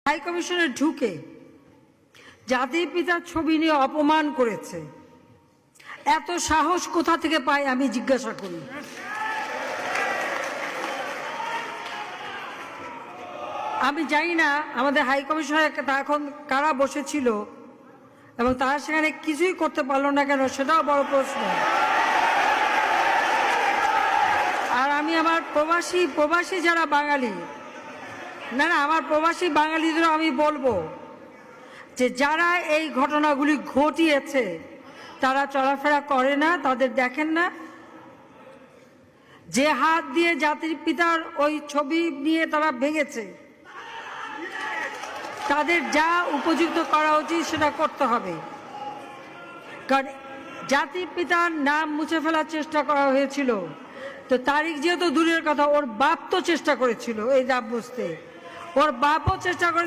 High কমিশনে ঢুকে জাতির পিতার ছবি নিয়ে অপমান করেছে। এত সাহস কোথা থেকে পায় আমি জিজ্ঞাসা করি। আমি জানি না আমাদের হাই কমিশনে এখন কারা বসেছিল এবং তারা সেখানে কিছুই করতে পারলো না কেন, সেটাও বড় প্রশ্ন। আর আমি আমার প্রবাসী যারা বাঙালি, না আমার প্রবাসী বাঙালিদেরও আমি বলবো যে যারা এই ঘটনাগুলি ঘটিয়েছে তারা চলাফেরা করে না, তাদের দেখেন না। যে হাত দিয়ে জাতির পিতার ওই ছবি নিয়ে তারা ভেঙেছে, তাদের যা উপযুক্ত করা উচিত সেটা করতে হবে। কারণ জাতির পিতার নাম মুছে ফেলার চেষ্টা করা হয়েছিল, তো তারিখ যেহেতু দূরের কথা, ওর বাপ তো চেষ্টা করেছিল এই দাব বুঝতে, ওর বাপও চেষ্টা করেছে।